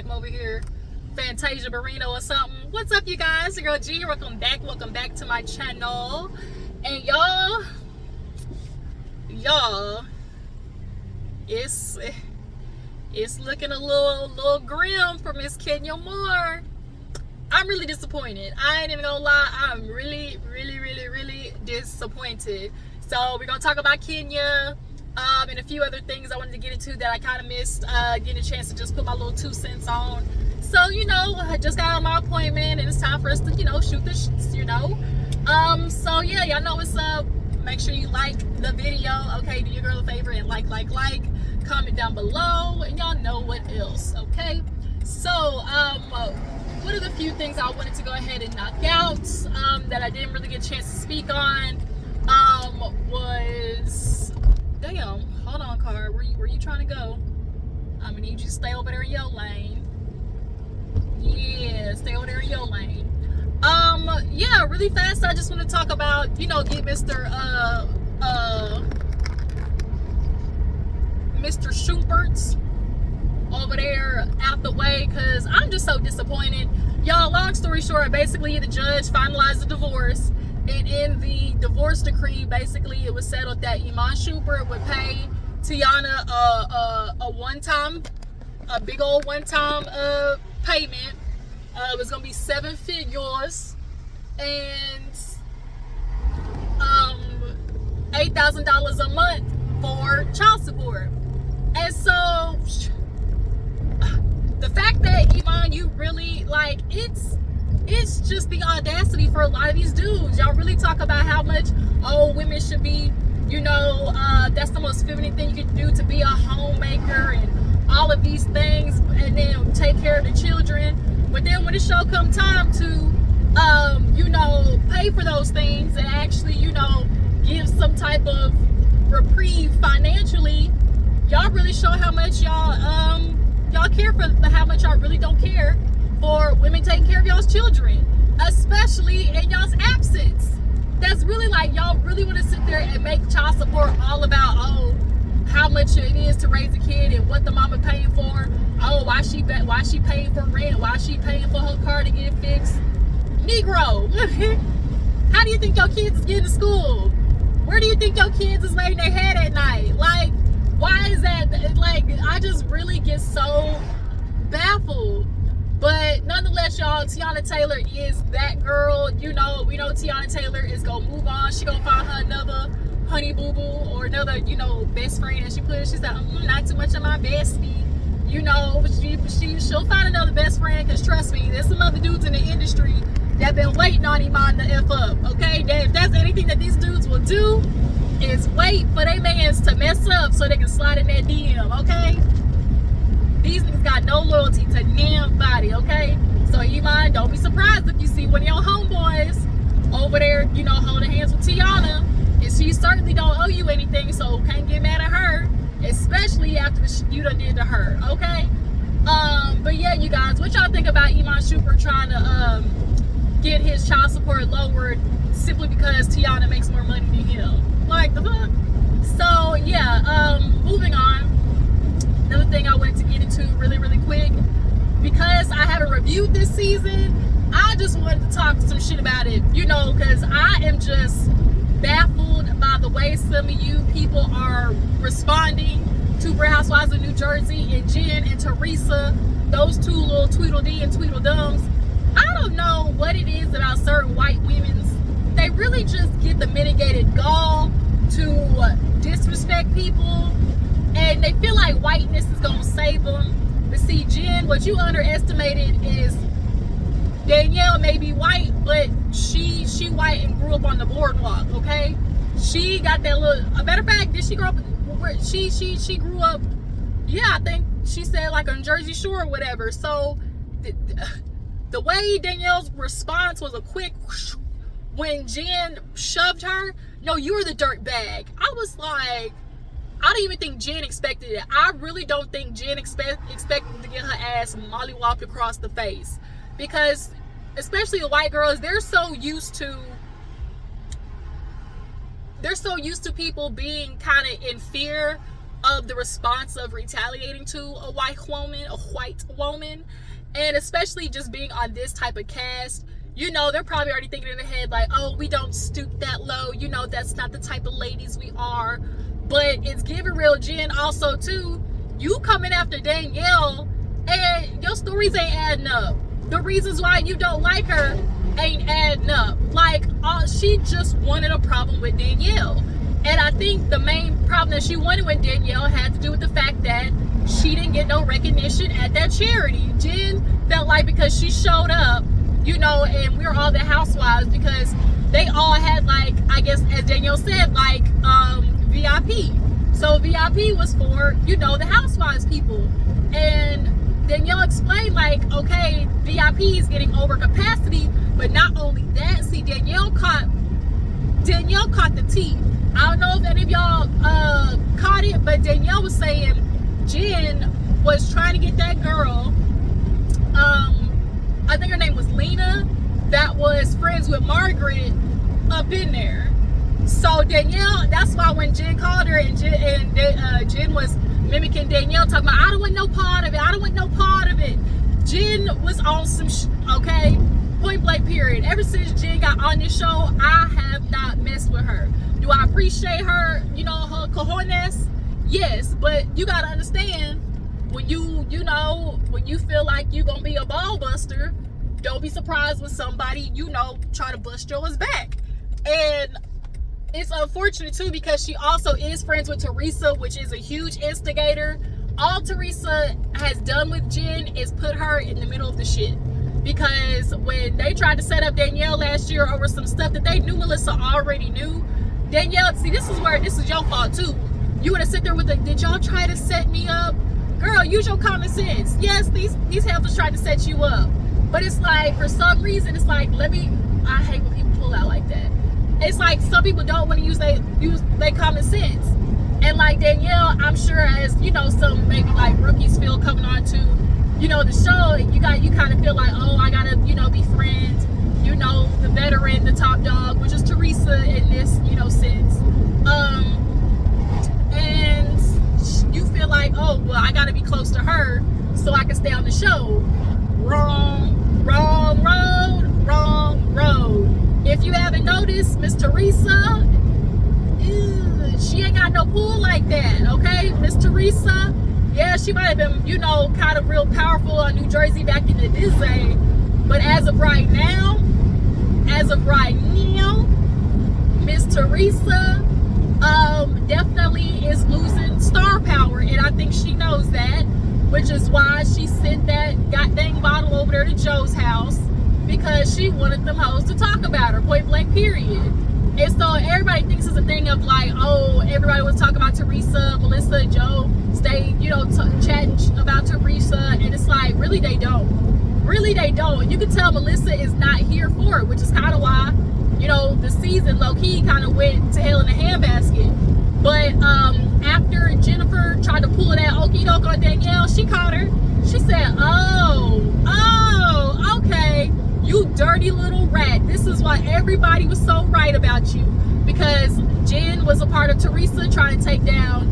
like I'm over here Fantasia Barrino or something. What's up, you guys? Your girl G. Welcome back to my channel. And y'all, it's looking a little grim for Miss Kenya Moore. I'm really disappointed. I ain't even gonna lie. I'm really disappointed. So we're gonna talk about Kenya and a few other things I wanted to get into that I kind of missed getting a chance to just put my little 2 cents on. So, I just got on my appointment and it's time for us to, shoot the shits, So yeah, y'all know what's up. Make sure you like the video. Okay, do your girl a favor and like. Comment down below and y'all know what else, okay? So, one of the few things I wanted to go ahead and knock out that I didn't really get a chance to speak on was, damn, hold on, car, where you trying to go? I'm gonna need you to stay over there in your lane. Yeah, stay over there in your lane. Yeah, really fast, I just want to talk about, get Mr. Shumpert over there out the way, because I'm just so disappointed. Y'all, long story short, basically the judge finalized the divorce, and in the divorce decree, basically it was settled that Iman Shumpert would pay Teyana a big old one-time payment. It was gonna be 7 figures and $8,000 a month for child support. And so the fact that Iman, you really it's just the audacity for a lot of these dudes. Y'all really talk about how much women should be, that's the most feminine thing you can do, to be a homemaker and all of these things, and then take care of the children. But then when it show come time to pay for those things and actually give some type of reprieve financially, y'all really show how much y'all care for, how much y'all really don't care for women taking care of y'all's children, especially in y'all's absence. That's really y'all really want to sit there and make child support all about how much it is to raise a kid and what the mama paying for. Why she paying for rent? Why she paying for her car to get fixed? Negro, how do you think your kids is getting to school? Where do you think your kids is laying their head at night? Why is that? I just really get so baffled. But nonetheless, y'all, Teyana Taylor is that girl. We know Teyana Taylor is gonna move on. She gonna find her another honey boo boo or another, best friend. And she put it, she said, not too much of my bestie. She'll find another best friend, because trust me, there's some other dudes in the industry that been waiting on Iman to F up, okay? If that's anything that these dudes will do, is wait for their mans to mess up so they can slide in their DM, okay? These niggas got no loyalty to nobody, okay? So Iman, don't be surprised if you see one of your homeboys over there, holding hands with Teyana. And she certainly don't owe you anything, so can't get mad at her, especially after the shit you done did to her, okay? But yeah, you guys, what y'all think about Iman Shumpert trying to get his child support lowered simply because Teyana makes more money than him? Like the fuck? So yeah, moving on. Another thing I wanted to get into really quick, because I haven't reviewed this season, I just wanted to talk some shit about it, because I am just baffled by the way some of you people are responding to Real Housewives of New Jersey and Jen and Teresa, those two little Tweedledee and Tweedledums. I don't know what it is about certain white women's. They really just get the mitigated gall to disrespect people, and they feel like whiteness is gonna save them. But see, Jen, what you underestimated is Danielle may be white, but she white and grew up on the boardwalk, okay? She got that little, a matter of fact, did she grow up where she grew up, yeah, I think she said on Jersey Shore or whatever. So the way Danielle's response was a quick whoosh, when Jen shoved her, no, you're the dirt bag. I was like, I don't even think Jen expected it. I really don't think Jen expected to get her ass mollywopped across the face, because especially the white girls, they're so used to people being kind of in fear of the response of retaliating to a white woman, and especially just being on this type of cast. You know, they're probably already thinking in their head like, oh, we don't stoop that low, you know, that's not the type of ladies we are. But it's giving real Jen also too. You coming after Danielle and your stories ain't adding up. The reasons why you don't like her ain't adding up. Like, she just wanted a problem with Danielle. And I think the main problem that she wanted with Danielle had to do with the fact that she didn't get no recognition at that charity. Jen felt like because she showed up, you know, and we were all the housewives, because they all had, like, I guess as Danielle said, like, VIP. So VIP was for, you know, the housewives people. And Danielle explained, like, okay, VIP is getting over capacity, but not only that, see, Danielle caught the tea. I don't know if any of y'all caught it, but Danielle was saying Jen was trying to get that girl, I think her name was Lena, that was friends with Margaret, up in there. So Danielle, that's why when Jen called her and Jen was mimicking Danielle, talking about, I don't want no part of it, I don't want no part of it. Jen was on some okay? Point blank period. Ever since Jen got on this show, I have not messed with her. Do I appreciate her, you know, her cojones? Yes, but you gotta understand, when you know, when you feel like you're gonna be a ball buster, don't be surprised when somebody, you know, try to bust yours back. And it's unfortunate too, because she also is friends with Teresa, which is a huge instigator. All Teresa has done with Jen is put her in the middle of the shit. Because when they tried to set up Danielle last year over some stuff that they knew Melissa already knew, Danielle, see, this is your fault too. You would have sit there with did y'all try to set me up? Girl, use your common sense. Yes, these helpers tried to set you up. But it's like, for some reason, it's like, I hate when people pull out like that. It's like some people don't want to use their common sense. And like Danielle, I'm sure, as you know, some maybe like rookies feel coming on to, you know, the show, you kind of feel like, oh, I gotta, you know, be friends, you know, the veteran, the top dog, which is Teresa in this, you know, sense. And you feel like, oh, well, I gotta be close to her so I can stay on the show. Wrong road. If you haven't noticed, Miss Teresa, she ain't got no pull like that, okay? Miss Teresa, yeah, she might have been, you know, kind of real powerful on New Jersey back in the day, but as of right now, Miss Teresa definitely is losing star power, and I think she knows that, which is why she sent that goddamn bottle over there to Joe's house, because she wanted them hoes to talk about her, point blank period. And so everybody thinks it's a thing of like, oh, everybody was talking about Teresa, Melissa, Joe, stay, you know, chatting about Teresa, and it's like, really they don't. You can tell Melissa is not here for it, which is kind of why, you know, the season low-key kind of went to hell in a handbasket. But after Jennifer tried to pull that okie doke on Danielle, she caught her. She said, oh, okay, you dirty little rat. This is why everybody was so right about you, because Jen was a part of Teresa trying to take down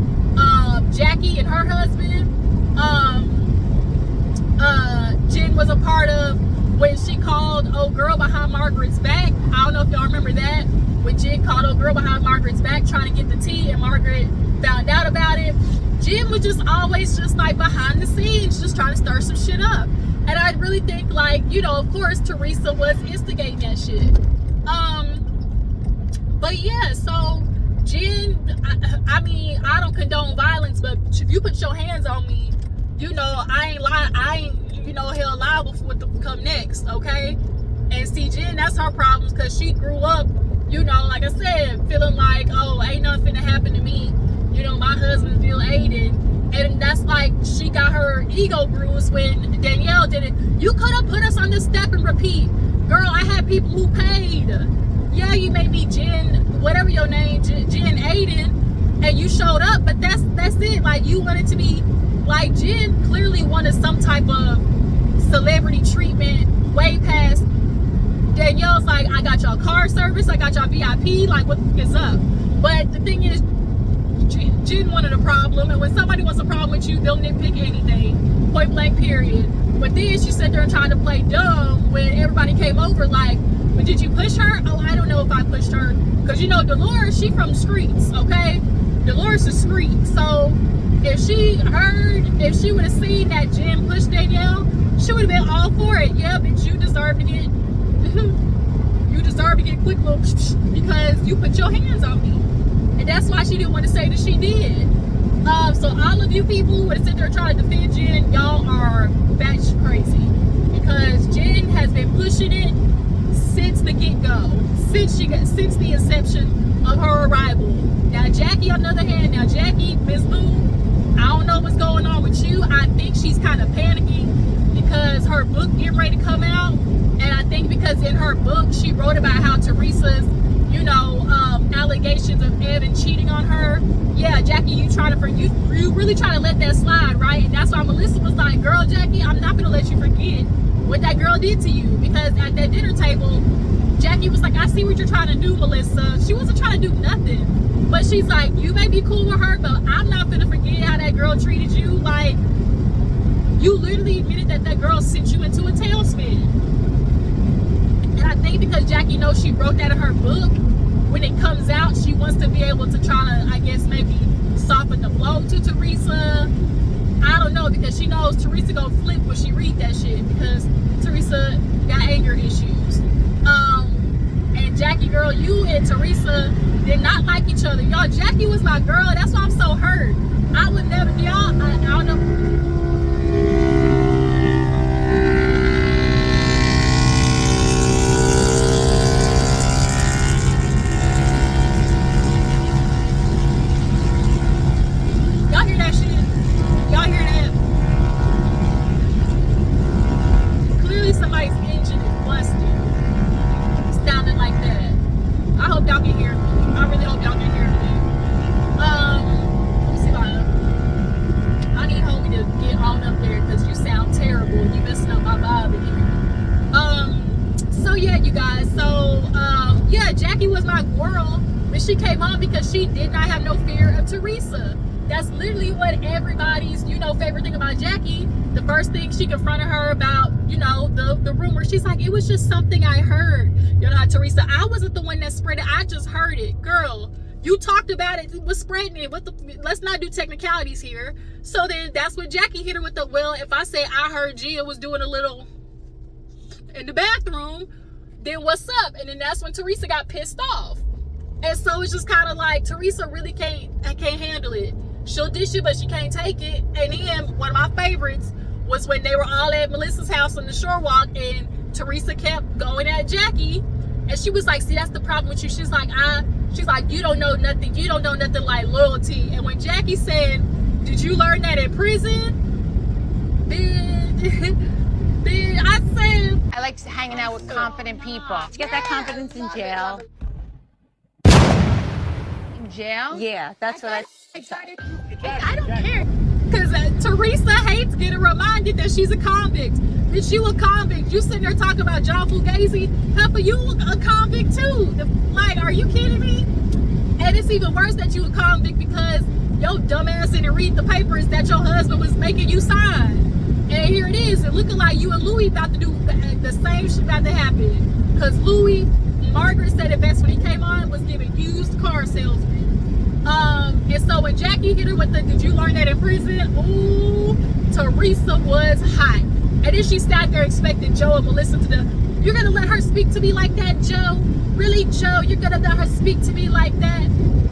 Jackie and her husband. Jen was a part of when she called old girl behind Margaret's back. I don't know if y'all remember that, when Jen called old girl behind Margaret's back trying to get the tea, and Margaret found out about it. Jen was just always just like behind the scenes, just trying to stir some shit up. And I really think, like, you know, of course Teresa was instigating that shit. But yeah, so Jen, I mean, I don't condone violence, but if you put your hands on me, you know, I ain't, you know, held liable for what to come next, okay? And see, Jen, that's her problems, because she grew up, you know, like I said, feeling like, oh, ain't nothing finna happen to me. You know, my husband's Bill Aiden. And that's like, she got her ego bruised when Danielle did it. You could have put us on this step and repeat. Girl, I had people who paid. Yeah, you may be Jen, whatever your name, Jen Aiden, and you showed up, but that's it. Like, you wanted to be, like, Jen clearly wanted some type of celebrity treatment way past. Danielle's like, I got y'all car service, I got y'all VIP, like, what the fuck is up? But the thing is, Jen wanted a problem, and when somebody wants a problem with you, they'll nitpick anything, point blank period. But then she sat there and tried to play dumb when everybody came over, like, but did you push her? Oh, I don't know if I pushed her, because you know Dolores, she from the streets, okay? Dolores is street. So if she would have seen that Jen pushed Danielle, she would have been all for it. Yeah, bitch, you deserve to get quick looks because you put your hands on me. And that's why she didn't want to say that she did. So all of you people who would sit there trying to defend Jen, y'all are batshit crazy. Because Jen has been pushing it since the get-go. Since the inception of her arrival. Now Jackie, on the other hand, Miss Boo, I don't know what's going on with you. I think she's kind of panicking because her book getting ready to come out. And I think because in her book, she wrote about how Teresa's, allegations of Evan cheating on her. Yeah, Jackie, you really trying to let that slide, right? And that's why Melissa was like, girl, Jackie, I'm not gonna let you forget what that girl did to you. Because at that dinner table, Jackie was like, I see what you're trying to do, Melissa. She wasn't trying to do nothing. But she's like, you may be cool with her, but I'm not gonna forget how that girl treated you. Like, you literally admitted that girl sent you into a tailspin. And I think because Jackie knows she wrote that in her book, when it comes out, she wants to be able to try to, I guess, maybe soften the blow to Teresa. I don't know, because she knows Teresa gonna flip when she read that shit, because Teresa got anger issues. And Jackie, girl, you and Teresa did not like each other. Y'all, Jackie was my girl. That's why I'm so hurt. I would never, y'all, I don't know. She came on because she did not have no fear of Teresa. That's literally what everybody's, favorite thing about Jackie. The first thing she confronted her about, the rumor, she's like, it was just something I heard. Teresa, I wasn't the one that spread it. I just heard it. Girl, you talked about it, was spreading it. Let's not do technicalities here. So then that's what Jackie hit her with well, if I say I heard Gia was doing a little in the bathroom, then what's up? And then that's when Teresa got pissed off. And so it's just kind of like Teresa really can't handle it. She'll dish it, but she can't take it. And then one of my favorites was when they were all at Melissa's house on the shore walk, and Teresa kept going at Jackie, and she was like, "See, that's the problem with you." She's like, "You don't know nothing. You don't know nothing like loyalty." And when Jackie said, "Did you learn that in prison?" Then I said, I like hanging out with confident people. You get that confidence in jail. Jail? Yeah, that's what I don't care. Because Teresa hates getting reminded that she's a convict. Bitch, you a convict. You sitting there talking about John Fugazi. Heifer, you a convict too. Like, are you kidding me? And it's even worse that you a convict because your dumbass didn't read the papers that your husband was making you sign. And here it is. It looking like you and Louis about to do the same shit about to happen. Because Louis, Margaret said it best when he came on, was giving used car salesmen. And so when Jackie hit her with the, "Did you learn that in prison?" Ooh, Teresa was hot. And then she sat there expecting Joe and Melissa to do, "You're gonna let her speak to me like that, Joe? Really, Joe? You're gonna let her speak to me like that?"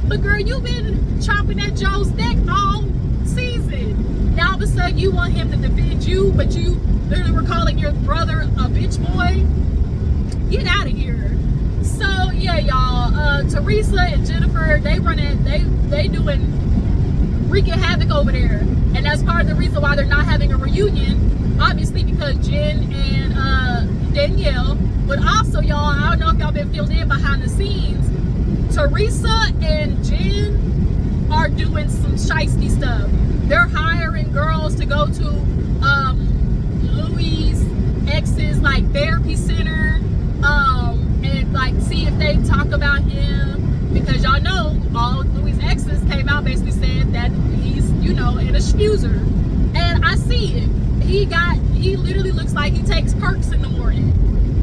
But girl, you've been chopping at Joe's neck all season. Now all of a sudden you want him to defend you, but you literally were calling your brother a bitch boy. Get out of here. So yeah, y'all, Teresa and Jennifer, they doing wreaking havoc over there, and that's part of the reason why they're not having a reunion, obviously, because Jen and Danielle. But also, y'all, I don't know if y'all been filled in behind the scenes, Teresa and Jen are doing some shiesty stuff. They're hiring girls to go to Louis' ex's like therapy center, and like see if they talk about him. because y'all know all Louis' exes came out basically saying that he's, you know, an abuser. And I see it. He literally looks like he takes perks in the morning.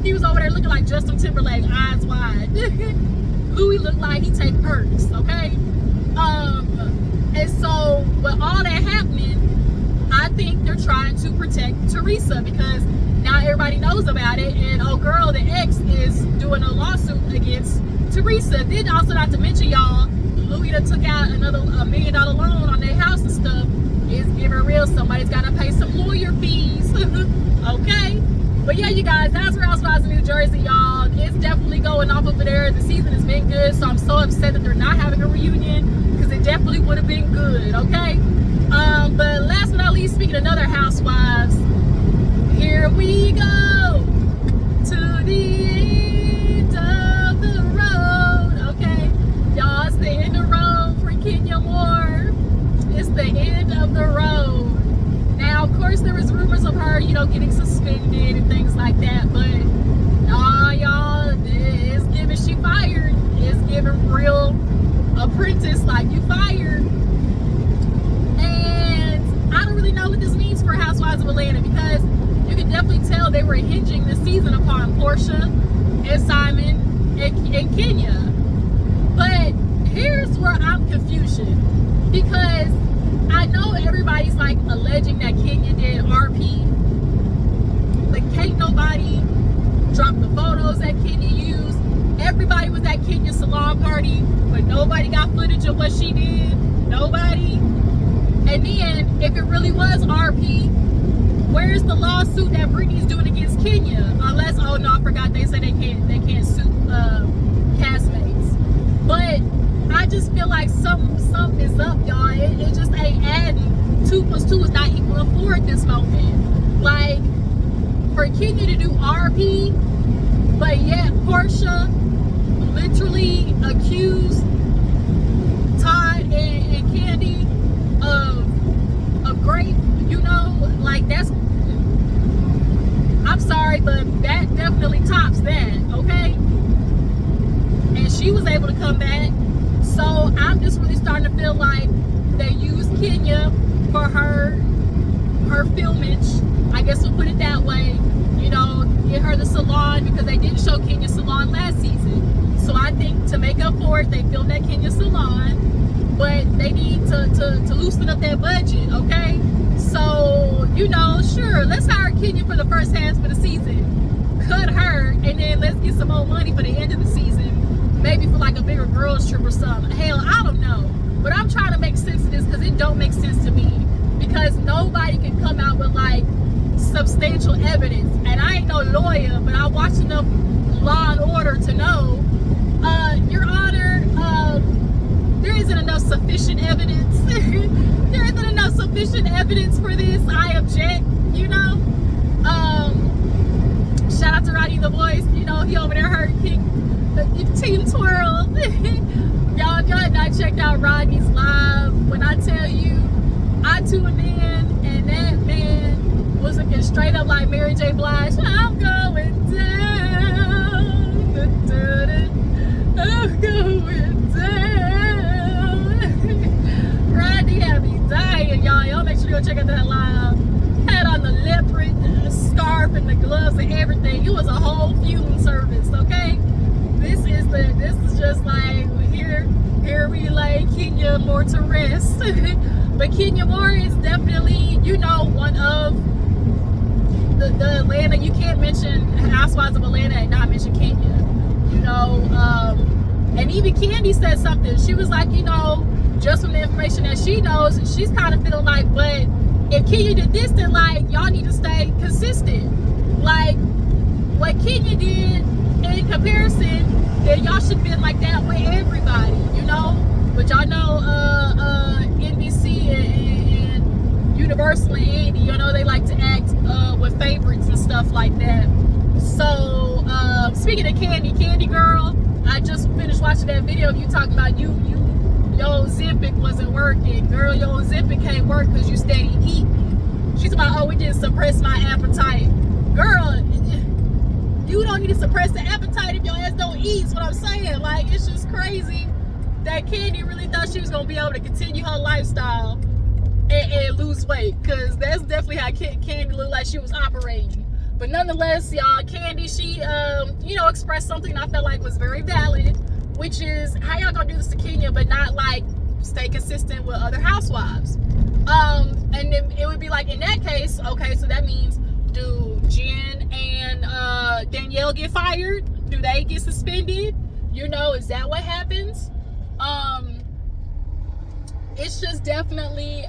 He was over there looking like Justin Timberlake, eyes wide. Louis looked like he take perks, okay? And so with all that happening, I think they're trying to protect Teresa because now everybody knows about it, and oh girl, the ex is doing a lawsuit against Teresa. Then also, not to mention, y'all, Louis done took out another $1 million loan on their house and stuff. It's giving real. Somebody's got to pay some lawyer fees. Okay? But yeah, you guys, that's Real Housewives of New Jersey, y'all. It's definitely going off over there. The season has been good, so I'm so upset that they're not having a reunion because it definitely would have been good, okay? But last but not least, speaking of another Housewives, here we go to the end of the road, okay? Y'all, it's the end of the road for Kenya Moore. It's the end of the road. Now, of course, there was rumors of her, you know, getting suspended and things like that, but nah, y'all, it's giving she fired. It's giving real apprentice, like you fired. And I don't really know what this means for Housewives of Atlanta because you can definitely tell they were hinging this season upon Portia and Simon and Kenya. But here's where I'm confused because I know everybody's like alleging that Kenya did RP, but can't nobody drop the photos that Kenya used. Everybody was at Kenya's salon party, but nobody got footage of what she did. Nobody. And then, if it really was RP, where's the lawsuit that Britney's doing against Kenya? Unless, oh no, I forgot they said they can't sue castmates. But I just feel like something is up, y'all. It just ain't adding. 2 + 2 is not equal to 4 at this moment. Like, for Kenya to do RP, but yet Portia literally accused Todd and Candy of grape, you know, like that's, I'm sorry, but that definitely tops that, okay? And she was able to come back. So I'm just really starting to feel like they used Kenya for her filmage. I guess we'll put it that way. You know, get her the salon because they didn't show Kenya's salon last season. So I think to make up for it, they filmed at Kenya's salon, but they need to loosen up that budget, okay? So, you know, sure, let's hire Kenya for the first half of the season. Cut her, and then let's get some more money for the end of the season. Maybe for like a bigger girls trip or something. Hell, I don't know. But I'm trying to make sense of this because it don't make sense to me. Because nobody can come out with like substantial evidence. And I ain't no lawyer, but I watched enough Law and Order to know, Your Honor, there isn't enough sufficient evidence. There isn't enough sufficient evidence for this. I object, you know. Shout out to Roddy the Voice. You know, he over there heard Team Twirl. y'all not checked out Rodney's live. When I tell you, I tuned in and that man was looking straight up like Mary J. Blige. I'm going down. I'm going down. Rodney had me dying, y'all. Y'all make sure you go check out that live. Had on the leopard scarf and the gloves and everything. It was a whole funeral service, okay? This is just like here we lay Kenya Moore to rest. But Kenya Moore is definitely, you know, one of the Atlanta. You can't mention Housewives of Atlanta and not mention Kenya. You know, and even Candy said something. She was like, you know, just from the information that she knows, she's kind of feeling like, but if Kenya did this, then like y'all need to stay consistent. Like what Kenya did in comparison, then y'all should have been like that with everybody, you know. But y'all know NBC and Universal and Andy, you know, they like to act with favorites and stuff like that. So speaking of Candy girl, I just finished watching that video of you talking about your Ozempic wasn't working. Girl, your Ozempic can't work because you steady eating. She's about, oh, it didn't suppress my appetite. Girl, you don't need to suppress the appetite if your ass don't eat, is what I'm saying. Like, it's just crazy that Kandi really thought she was gonna be able to continue her lifestyle and lose weight, because that's definitely how Kandi looked like she was operating. But nonetheless, y'all, Kandi, she you know, expressed something I felt like was very valid, which is, how y'all gonna do this to Kenya but not like stay consistent with other housewives? And then it would be like, in that case, okay, so that means, do Jen and Danielle get fired? Do they get suspended? You know, is that what happens? It's just definitely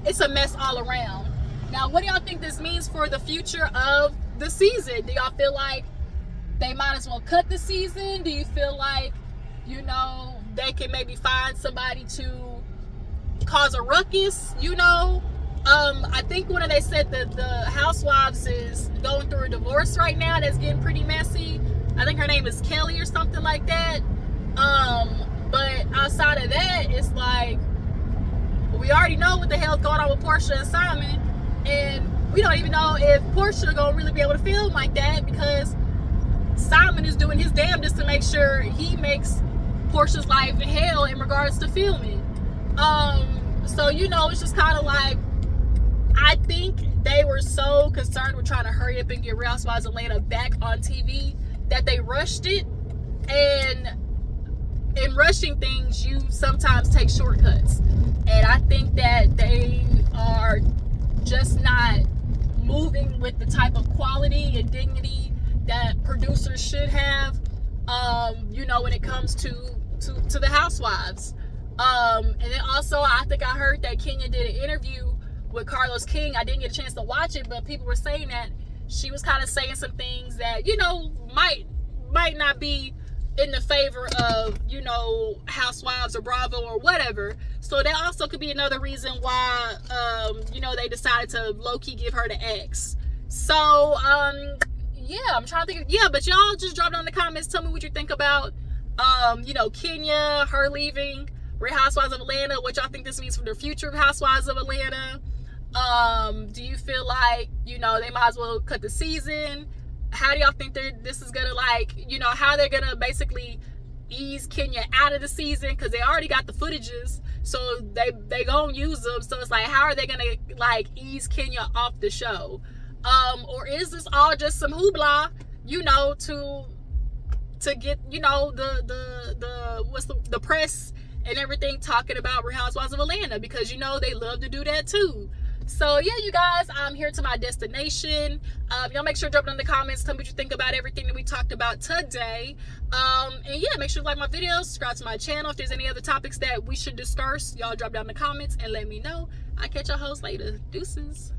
it's a mess all around. Now, what do y'all think this means for the future of the season? Do y'all feel like they might as well cut the season? Do you feel like, you know, they can maybe find somebody to cause a ruckus, you know? I think when they said that the housewives is going through a divorce right now that's getting pretty messy. I think her name is Kelly or something like that. But outside of that, it's like, we already know what the hell's going on with Portia and Simon, and we don't even know if Portia gonna really be able to film like that, because Simon is doing his damnedest to make sure he makes Portia's life hell in regards to filming. So, you know, it's just kind of like, I think they were so concerned with trying to hurry up and get Real Housewives of Atlanta back on TV that they rushed it. And in rushing things, you sometimes take shortcuts. And I think that they are just not moving with the type of quality and dignity that producers should have, you know, when it comes to the housewives. And then also, I think I heard that Kenya did an interview with Carlos King. I didn't get a chance to watch it, but people were saying that she was kind of saying some things that, you know, might not be in the favor of, you know, Housewives or Bravo or whatever. So that also could be another reason why, you know, they decided to low-key give her the X. So, yeah, I'm trying to think. Yeah, but y'all just drop down in the comments. Tell me what you think about, you know, Kenya, her leaving Real Housewives of Atlanta. What y'all think this means for the future of Housewives of Atlanta? Do you feel like, you know, they might as well cut the season? How do y'all think this is gonna, like, you know, how they're gonna basically ease Kenya out of the season? Because they already got the footages, so they gonna use them. So it's like, how are they gonna, like, ease Kenya off the show? Or is this all just some hoopla, you know, to get, you know, the press and everything talking about Real Housewives of Atlanta? Because, you know, they love to do that too. So yeah, you guys, I'm here to my destination. Y'all make sure to drop it in the comments. Tell me what you think about everything that we talked about today. And yeah, make sure to like my videos, subscribe to my channel. If there's any other topics that we should discuss, y'all drop down in the comments and let me know. I'll catch y'all hoes later. Deuces.